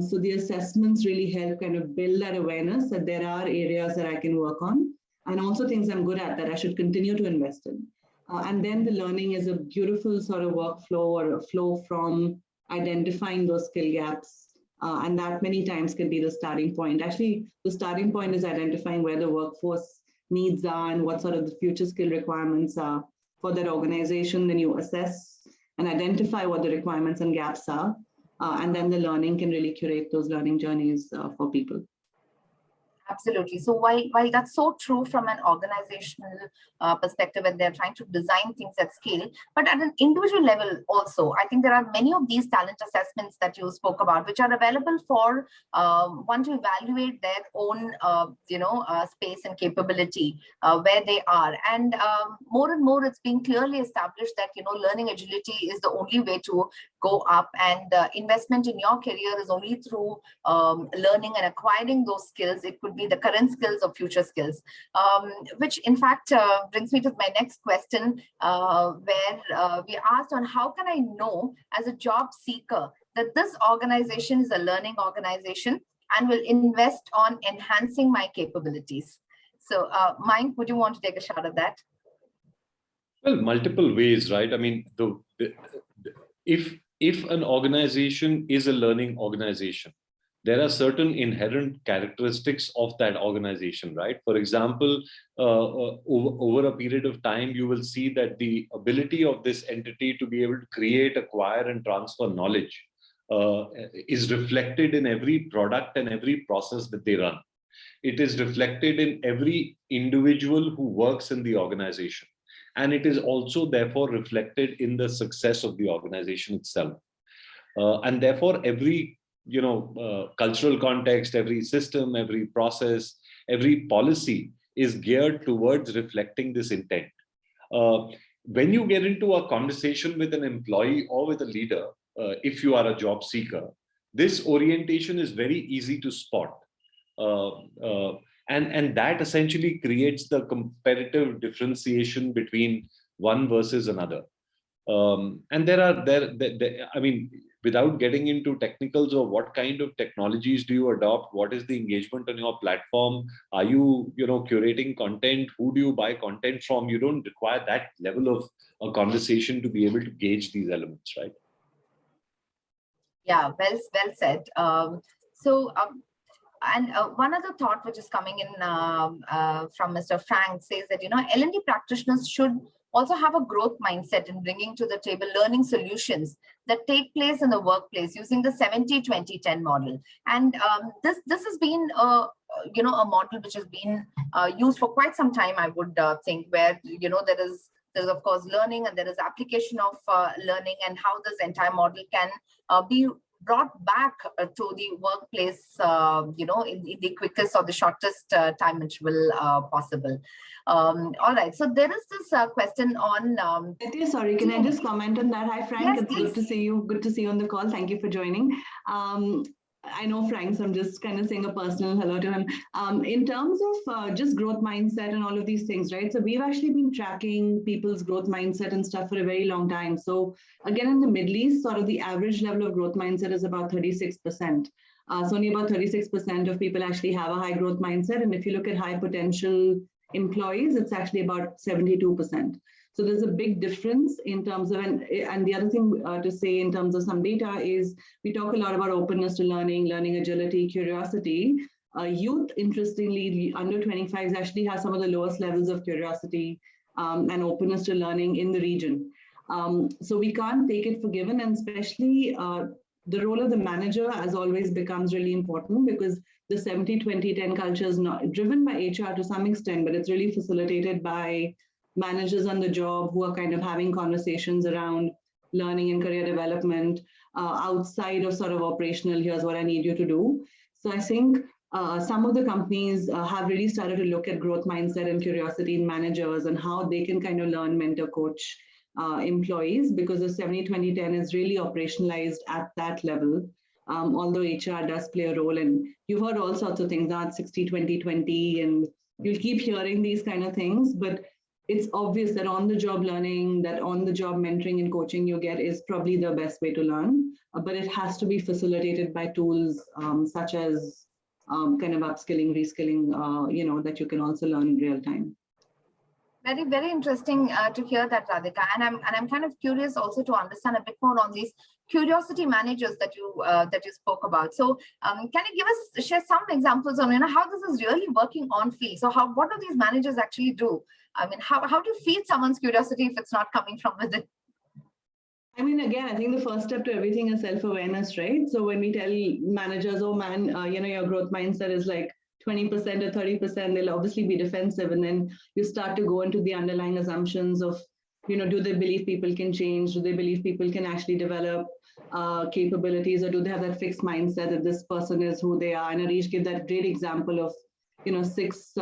Speaker 3: So the assessments really help kind of build that awareness that there are areas that I can work on, and also things I'm good at that I should continue to invest in. And then the learning is a beautiful sort of workflow or a flow from identifying those skill gaps. And that many times can be the starting point. Actually, the starting point is identifying where the workforce needs are and what sort of the future skill requirements are for that organization. Then you assess and identify what the requirements and gaps are. And then the learning can really curate those learning journeys for people.
Speaker 1: Absolutely. So while that's so true from an organizational perspective, and they're trying to design things at scale, but at an individual level also, I think there are many of these talent assessments that you spoke about, which are available for one to evaluate their own, space and capability where they are. And more and more, it's being clearly established that, learning agility is the only way to go up, and investment in your career is only through learning and acquiring those skills. It could be the current skills or future skills, which in fact brings me to my next question, where we asked on how can I know as a job seeker that this organization is a learning organization and will invest on enhancing my capabilities. So Mayank, would you want to take a shot at that?
Speaker 4: Well, multiple ways, right? I mean, if an organization is a learning organization, there are certain inherent characteristics of that organization, right? For example, over a period of time, you will see that the ability of this entity to be able to create, acquire, and transfer knowledge is reflected in every product and every process that they run. It is reflected in every individual who works in the organization. And it is also therefore reflected in the success of the organization itself. And therefore, every cultural context, every system, every process, every policy is geared towards reflecting this intent. When you get into a conversation with an employee or with a leader, if you are a job seeker, this orientation is very easy to spot. And that essentially creates the competitive differentiation between one versus another. And I mean, without getting into technicals of what kind of technologies do you adopt, what is the engagement on your platform, are you, curating content, who do you buy content from? You don't require that level of a conversation to be able to gauge these elements, right?
Speaker 1: Yeah, well said. And one other thought which is coming in from Mr. Frank says that, L&D practitioners should also have a growth mindset in bringing to the table learning solutions that take place in the workplace using the 70-20-10 model. And this has been a model which has been used for quite some time, I would think, where there's of course learning, and there is application of learning, and how this entire model can be brought back to the workplace, in the quickest or the shortest time which will possible. All right. So there is this question on.
Speaker 3: Sorry, can I just comment on that? Hi, Frank.
Speaker 1: Yes,
Speaker 3: it's
Speaker 1: please.
Speaker 3: Good to see you. Good to see you on the call. Thank you for joining. I know Frank, so I'm just kind of saying a personal hello to him. In terms of just growth mindset and all of these things, right? So we've actually been tracking people's growth mindset and stuff for a very long time. So again, in the Middle East, sort of the average level of growth mindset is about 36%. So only about 36% of people actually have a high growth mindset. And if you look at high potential employees, it's actually about 72%. So there's a big difference in terms of, and the other thing to say in terms of some data is we talk a lot about openness to learning, learning agility, curiosity. Youth, interestingly, under 25s actually has some of the lowest levels of curiosity and openness to learning in the region. So we can't take it for given, and especially the role of the manager, as always, becomes really important, because the 70-20-10 culture is not driven by HR to some extent, but it's really facilitated by managers on the job who are kind of having conversations around learning and career development outside of sort of operational, here's what I need you to do. So I think some of the companies have really started to look at growth mindset and curiosity in managers and how they can kind of learn, mentor, coach employees, because the 70-20-10 is really operationalized at that level. Although HR does play a role, and you've heard all sorts of things, not 60-20-20, and you'll keep hearing these kind of things, but it's obvious that on-the-job learning, that on-the-job mentoring and coaching you get is probably the best way to learn, but it has to be facilitated by tools such as kind of upskilling, reskilling, that you can also learn in real time.
Speaker 1: Very, very interesting to hear that, Radhika. And I'm kind of curious also to understand a bit more on these curiosity managers that you spoke about. So can you share some examples on how this is really working on field? So what do these managers actually do? I mean, how do you feed someone's curiosity if it's not coming from within?
Speaker 3: I mean, again, I think the first step to everything is self-awareness, right? So when we tell managers, oh man, your growth mindset is like 20% or 30%, they'll obviously be defensive. And then you start to go into the underlying assumptions of, do they believe people can change? Do they believe people can actually develop capabilities, or do they have that fixed mindset that this person is who they are? And Areej gave that great example of, 6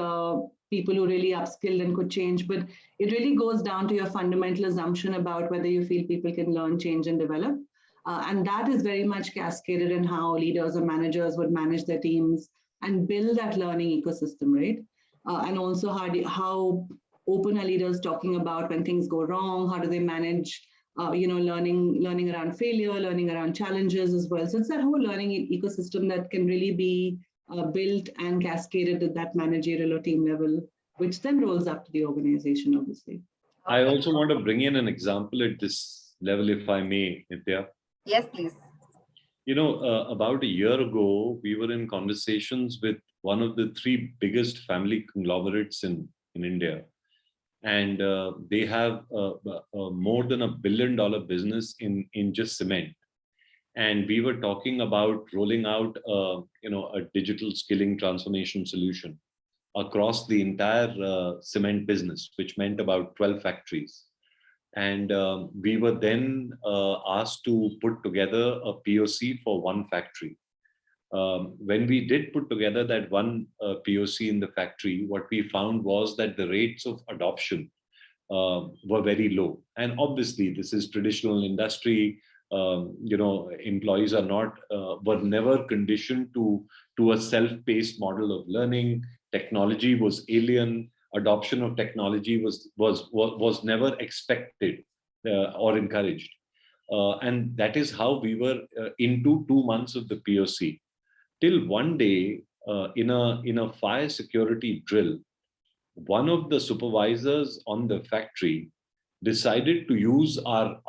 Speaker 3: people who really upskilled and could change. But it really goes down to your fundamental assumption about whether you feel people can learn, change, and develop. And that is very much cascaded in how leaders or managers would manage their teams and build that learning ecosystem, right? And also how open are leaders talking about when things go wrong? How do they manage, learning around failure, learning around challenges as well? So it's that whole learning ecosystem that can really be built and cascaded at that managerial or team level, which then rolls up to the organization, obviously.
Speaker 4: I also want to bring in an example at this level, if I may, Nitya.
Speaker 1: Yes, please.
Speaker 4: About a year ago, we were in conversations with one of the 3 biggest family conglomerates in India. And they have more than $1 billion business in just cement. And we were talking about rolling out, a digital skilling transformation solution across the entire cement business, which meant about 12 factories. And we were then asked to put together a POC for one factory. When we did put together that one POC in the factory, what we found was that the rates of adoption were very low. And obviously, this is traditional industry. Employees were never conditioned to a self-paced model of learning. Technology was alien. Adoption of technology was never expected or encouraged. And that is how we were into 2 months of the POC. Till one day, in a fire security drill, one of the supervisors on the factory decided to use our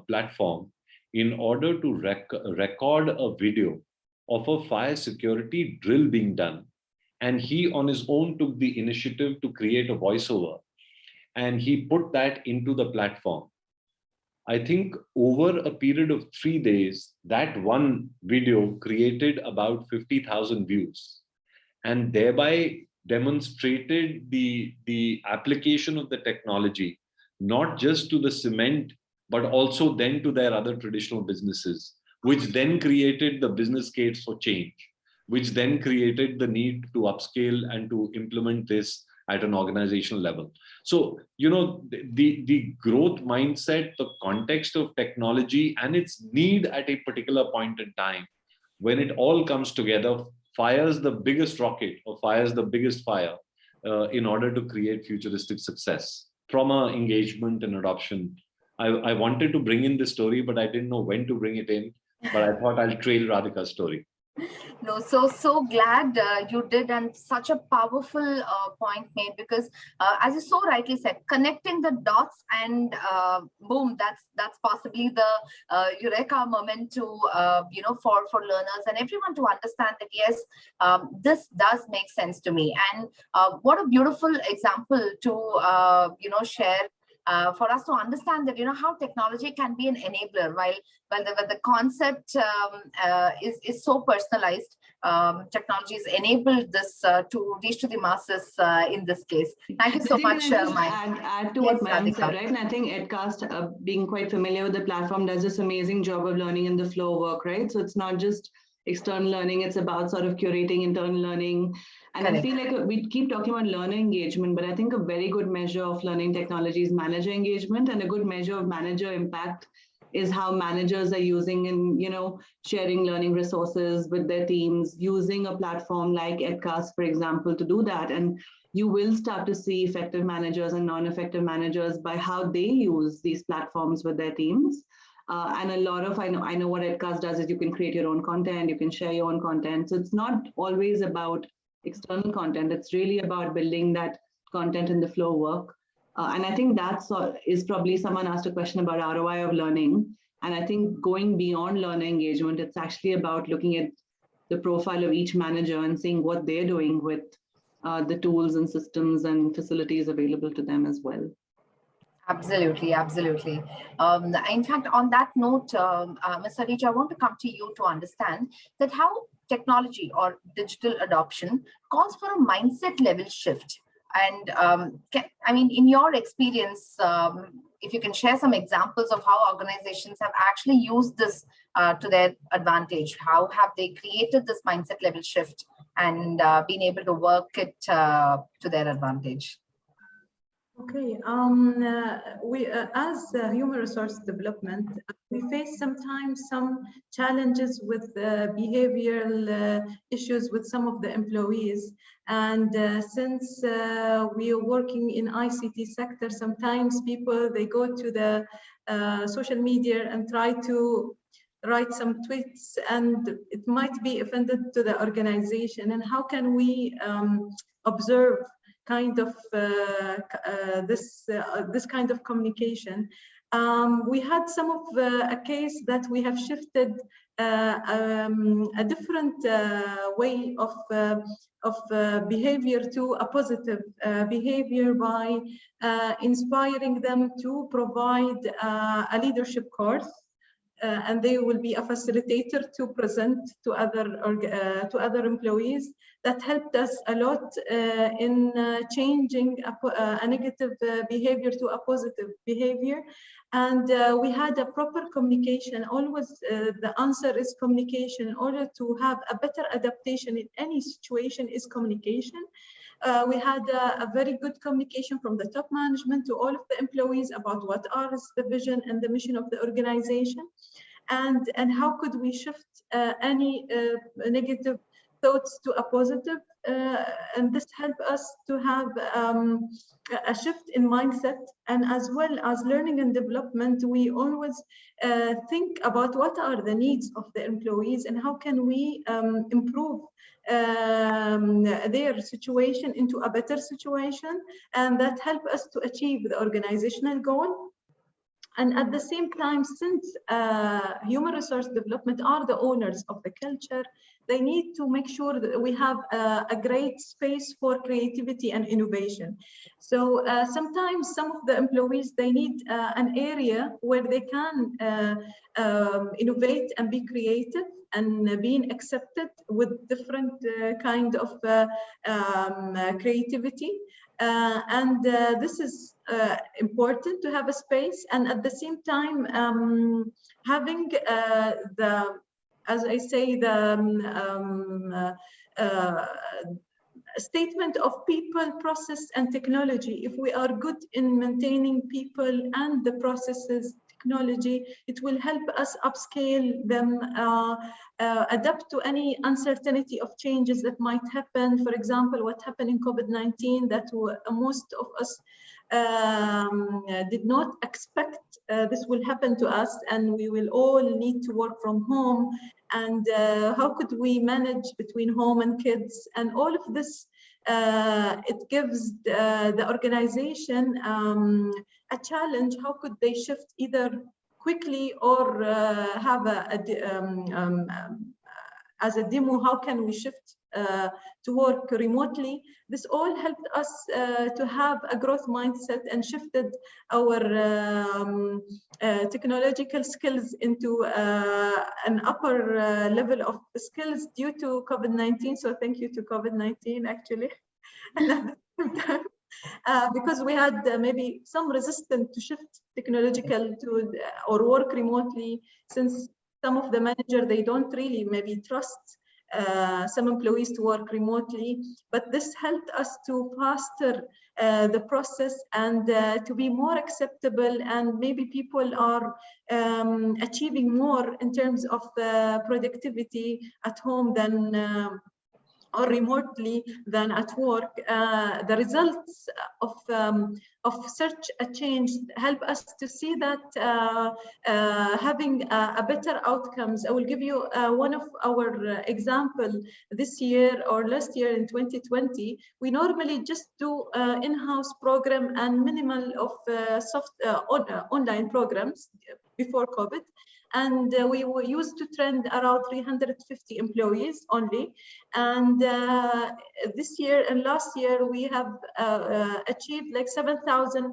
Speaker 4: platform in order to record a video of a fire security drill being done. And he on his own took the initiative to create a voiceover, and he put that into the platform. I think over a period of 3 days, that one video created about 50,000 views, and thereby demonstrated the application of the technology, not just to the cement, but also then to their other traditional businesses, which then created the business case for change, which then created the need to upscale and to implement this at an organizational level. So, the growth mindset, the context of technology and its need at a particular point in time, when it all comes together, fires the biggest rocket or fires the biggest fire in order to create futuristic success from an engagement and adoption. I wanted to bring in this story, but I didn't know when to bring it in, but I thought I'll trail Radhika's story.
Speaker 1: No, so glad you did, and such a powerful point made, because as you so rightly said, connecting the dots and boom, that's possibly the eureka moment to for learners and everyone to understand that yes, this does make sense to me. And what a beautiful example to share. For us to understand that how technology can be an enabler, while the concept is so personalized, technology has enabled this to reach to the masses in this case. Thank you so much,
Speaker 3: Mayank. Add to what Mayank said, right? And I think EdCast, being quite familiar with the platform, does this amazing job of learning in the flow of work, right? So it's not just external learning, it's about sort of curating internal learning. And I feel like we keep talking about learner engagement, but I think a very good measure of learning technology is manager engagement, and a good measure of manager impact is how managers are using and sharing learning resources with their teams, using a platform like EdCast, for example, to do that. And you will start to see effective managers and non-effective managers by how they use these platforms with their teams. And a lot of, I know what EdCast does is you can create your own content, you can share your own content. So it's not always about external content. It's really about building that content in the flow work. And I think is probably, someone asked a question about ROI of learning. And I think going beyond learner engagement, it's actually about looking at the profile of each manager and seeing what they're doing with the tools and systems and facilities available to them as well.
Speaker 1: Absolutely, absolutely. In fact, on that note, Ms. Areej, I want to come to you to understand that how technology or digital adoption calls for a mindset level shift. And I mean, in your experience, if you can share some examples of how organizations have actually used this to their advantage, how have they created this mindset level shift and been able to work it to their advantage?
Speaker 2: Okay, we as human resource development, we face sometimes some challenges with behavioral issues with some of the employees. And since we are working in ICT sector, sometimes people, they go to the social media and try to write some tweets, and it might be offended to the organization. And how can we observe kind of this kind of communication? We had some of a case that we have shifted a different way of behavior to a positive behavior by inspiring them to provide a leadership course. And they will be a facilitator to present to other employees. That helped us a lot in changing a negative behavior to a positive behavior. And we had a proper communication. Always the answer is communication. In order to have a better adaptation in any situation is communication. We had a very good communication from the top management to all of the employees about what is the vision and the mission of the organization, and how could we shift any negative thoughts to a positive, and this helped us to have a shift in mindset. And as well as learning and development, we always think about what are the needs of the employees and how can we improve their situation into a better situation, and that help us to achieve the organizational goal. And at the same time, since human resource development are the owners of the culture, they need to make sure that we have a great space for creativity and innovation. So sometimes some of the employees, they need an area where they can innovate and be creative and being accepted with different kind of creativity. And this is important to have a space, and at the same time having as I say, the statement of people, process, and technology. If we are good in maintaining people and the processes, technology, it will help us upscale them, adapt to any uncertainty of changes that might happen. For example, what happened in COVID-19, that most of us did not expect this will happen to us, and we will all need to work from home. And how could we manage between home and kids? And all of this, it gives the organization a challenge. How could they shift either quickly or have as a demo, how can we shift to work remotely? This all helped us to have a growth mindset and shifted our technological skills into an upper level of skills due to COVID-19. So thank you to COVID-19, actually. And at the same time, because we had maybe some resistance to shift technological to or work remotely, since some of the managers, they don't really maybe trust some employees to work remotely. But this helped us to faster the process and to be more acceptable, and maybe people are achieving more in terms of productivity at home than or remotely than at work. The results of such a change help us to see that having a better outcomes. I will give you one of our example. This year or last year in 2020, we normally just do in-house program and minimal of online programs before COVID. And we were used to trend around 350 employees only. And this year and last year, we have achieved like 7,000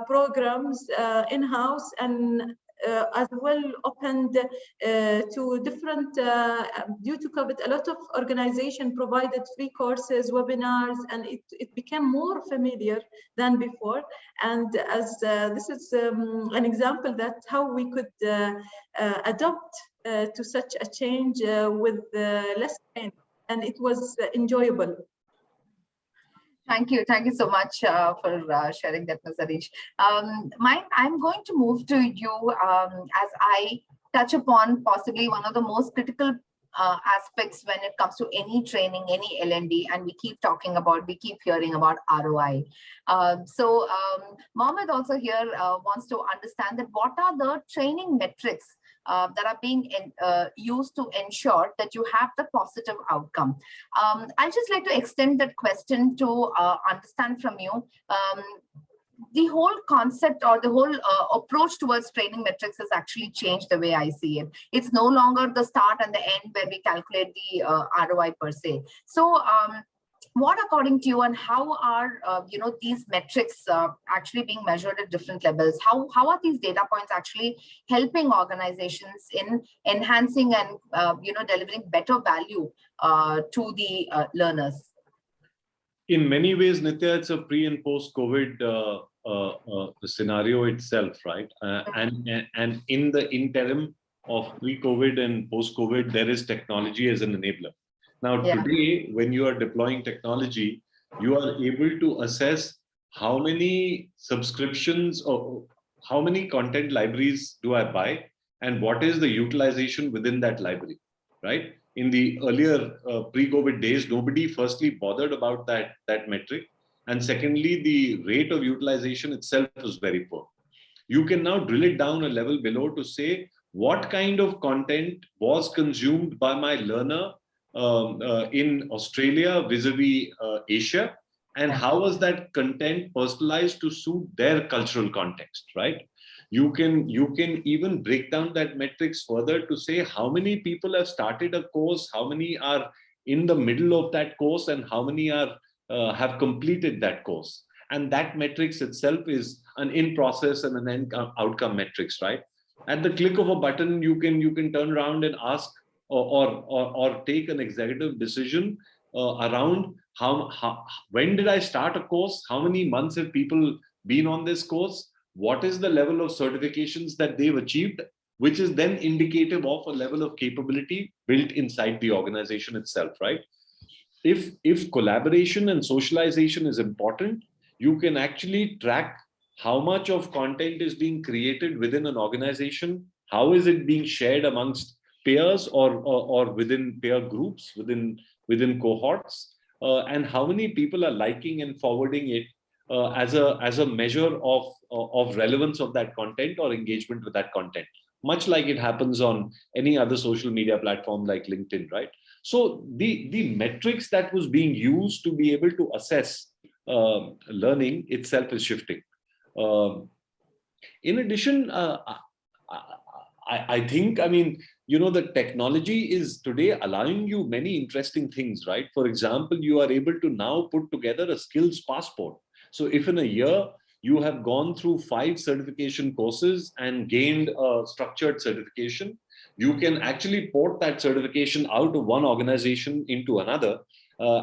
Speaker 2: programs in-house, and as well opened to different, due to COVID, a lot of organizations provided free courses, webinars, and it became more familiar than before. And as this is an example that how we could adapt to such a change with less pain, and it was enjoyable.
Speaker 1: Thank you. Thank you so much for sharing that, Ms. Areej. Mike, I'm going to move to you as I touch upon possibly one of the most critical aspects when it comes to any training, any L&D, and we keep hearing about ROI. Mohammed also here wants to understand that what are the training metrics that are being used to ensure that you have the positive outcome. I'd just like to extend that question to understand from you. The whole concept or the whole approach towards training metrics has actually changed the way I see it. It's no longer the start and the end where we calculate the ROI per se. So what, according to you, and how are these metrics actually being measured at different levels? How are these data points actually helping organizations in enhancing and delivering better value to the learners?
Speaker 4: In many ways, Nitya, it's a pre and post COVID scenario itself, right? And in the interim of pre-COVID and post-COVID, there is technology as an enabler. Now, today, when you are deploying technology, you are able to assess how many subscriptions or how many content libraries do I buy and what is the utilization within that library, right? In the earlier pre-COVID days, nobody firstly bothered about that metric. And secondly, the rate of utilization itself was very poor. You can now drill it down a level below to say what kind of content was consumed by my learner in Australia vis-a-vis Asia, and how was that content personalized to suit their cultural context, right? You can even break down that metrics further to say how many people have started a course, how many are in the middle of that course, and how many are have completed that course. And that metrics itself is an in-process and an end outcome metrics, right? At the click of a button, you can turn around and ask or take an executive decision around when did I start a course? How many months have people been on this course? What is the level of certifications that they've achieved, which is then indicative of a level of capability built inside the organization itself, right? If collaboration and socialization is important, you can actually track how much of content is being created within an organization, how is it being shared amongst peers or within peer groups, within cohorts, and how many people are liking and forwarding it as a measure of relevance of that content or engagement with that content, much like it happens on any other social media platform like LinkedIn, right? So the metrics that was being used to be able to assess learning itself is shifting. In addition, I think, the technology is today allowing you many interesting things, right? For example, you are able to now put together a skills passport. So if in a year you have gone through 5 certification courses and gained a structured certification, you can actually port that certification out of one organization into another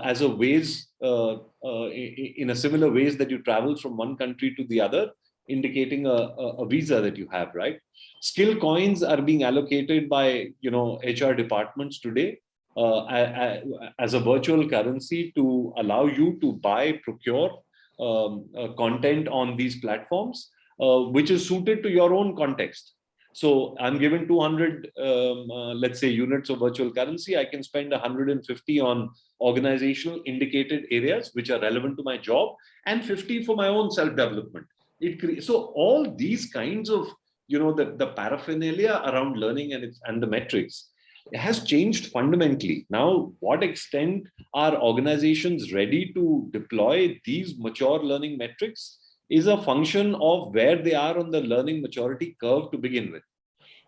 Speaker 4: as a ways, in a similar ways that you travel from one country to the other, indicating a visa that you have, right? Skill coins are being allocated by HR departments today as a virtual currency to allow you to procure content on these platforms, which is suited to your own context. So I'm given 200, let's say, units of virtual currency. I can spend 150 on organizational indicated areas which are relevant to my job, and 50 for my own self-development. So all these kinds of, the paraphernalia around learning and the metrics, it has changed fundamentally. Now, what extent are organizations ready to deploy these mature learning metrics is a function of where they are on the learning maturity curve to begin with.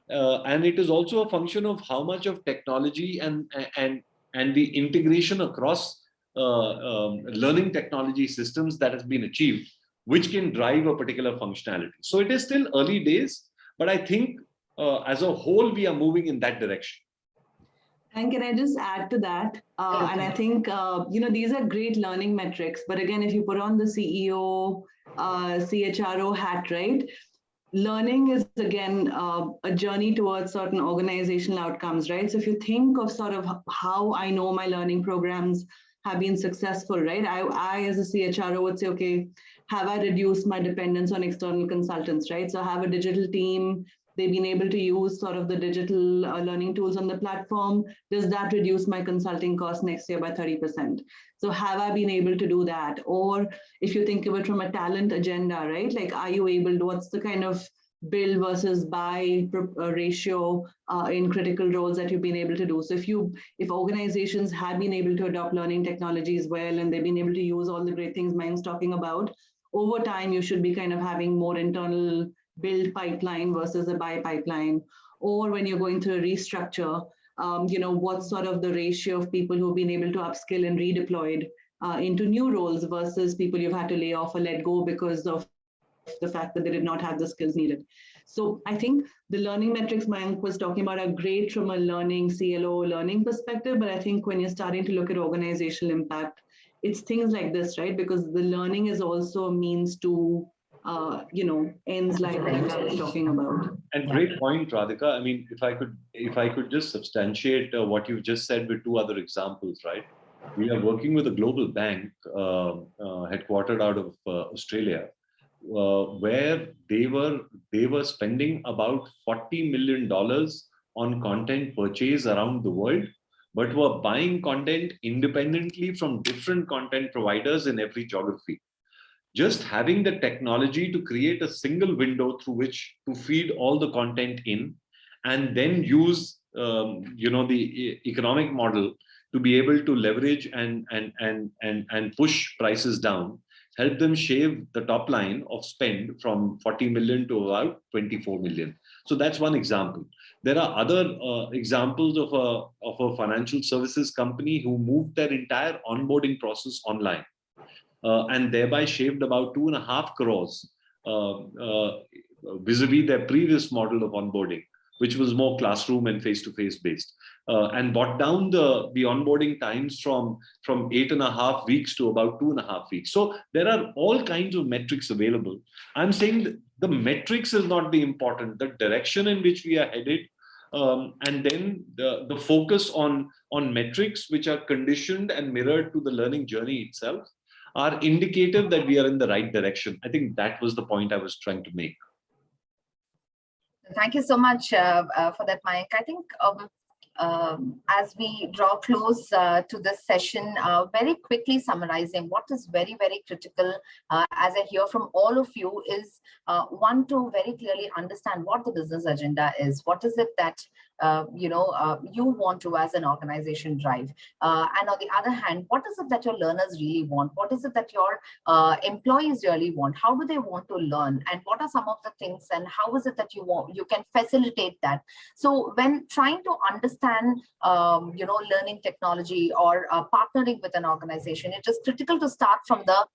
Speaker 4: And it is also a function of how much of technology and the integration across learning technology systems that has been achieved, which can drive a particular functionality. So it is still early days, But I think as a whole, we are moving in that direction.
Speaker 3: And can I just add to that? And I think, these are great learning metrics. But again, if you put on the CEO, CHRO hat, right? Learning is, again, a journey towards certain organizational outcomes, right? So if you think of sort of how I know my learning programs have been successful, right? I as a CHRO would say, okay, have I reduced my dependence on external consultants, right? So I have a digital team. They've been able to use sort of the digital learning tools on the platform. Does that reduce my consulting cost next year by 30%? So have I been able to do that? Or if you think of it from a talent agenda, right? Like, are you able to, what's the kind of build versus buy ratio in critical roles that you've been able to do? So if organizations have been able to adopt learning technologies well, and they've been able to use all the great things Mayank's talking about, over time, you should be kind of having more internal build pipeline versus a buy pipeline. Or when you're going through a restructure, what's sort of the ratio of people who've been able to upskill and redeployed into new roles versus people you've had to lay off or let go because of the fact that they did not have the skills needed. So I think the learning metrics Mayank was talking about are great from a learning, CLO learning perspective, but I think when you're starting to look at organizational impact, it's things like this, right? Because the learning is also a means to ends like I was talking about.
Speaker 4: And great point, Radhika. I mean, if I could just substantiate what you've just said with two other examples, right? We are working with a global bank headquartered out of Australia, where they were spending about $40 million on content purchase around the world, but were buying content independently from different content providers in every geography. Just having the technology to create a single window through which to feed all the content in, and then use the economic model to be able to leverage and push prices down, help them shave the top line of spend from 40 million to about 24 million. So that's one example. There are other examples of a financial services company who moved their entire onboarding process online. And thereby shaved about 2.5 crores vis-a-vis their previous model of onboarding, which was more classroom and face-to-face based, and brought down the onboarding times from 8.5 weeks to about 2.5 weeks. So there are all kinds of metrics available. I'm saying that the metrics is not the important, the direction in which we are headed, and then the focus on metrics which are conditioned and mirrored to the learning journey itself are indicative that we are in the right direction. I think that was the point I was trying to make.
Speaker 1: Thank you so much for that, Mayank. I think as we draw close to this session, very quickly summarizing what is very, very critical as I hear from all of you is one, to very clearly understand what the business agenda is. What is it that you want to as an organization drive? And on the other hand, what is it that your learners really want? What is it that your employees really want? How do they want to learn? And what are some of the things, and how is it that you can facilitate that? So when trying to understand learning technology or partnering with an organization, it is critical to start from the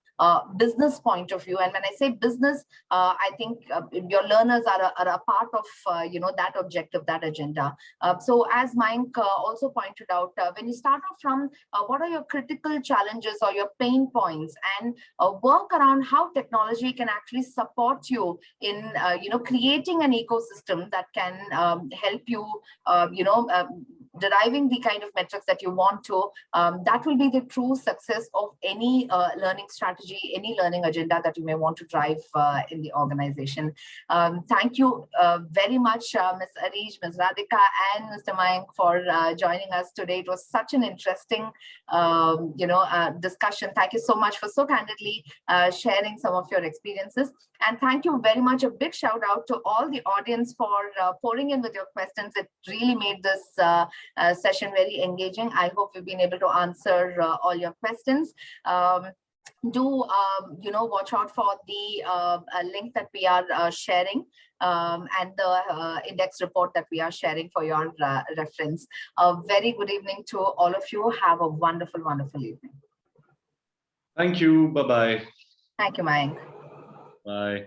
Speaker 1: business point of view. And when I say business, I think your learners are a part of that objective, that agenda. So as Mayank also pointed out, when you start off from what are your critical challenges or your pain points, and work around how technology can actually support you in creating an ecosystem that can help you deriving the kind of metrics that you want to, that will be the true success of any learning strategy, any learning agenda that you may want to drive in the organization. Thank you very much, Ms. Areej, Ms. Radhika, and Mr. Mayank for joining us today. It was such an interesting, discussion. Thank you so much for so candidly sharing some of your experiences. And thank you very much. A big shout out to all the audience for pouring in with your questions. It really made this session very engaging. I hope we've been able to answer all your questions. Do watch out for the link that we are sharing and the index report that we are sharing for your reference. A very good evening to all of you. Have a wonderful, wonderful evening.
Speaker 4: Thank you. Bye-bye.
Speaker 1: Thank you, Mayank.
Speaker 4: Bye.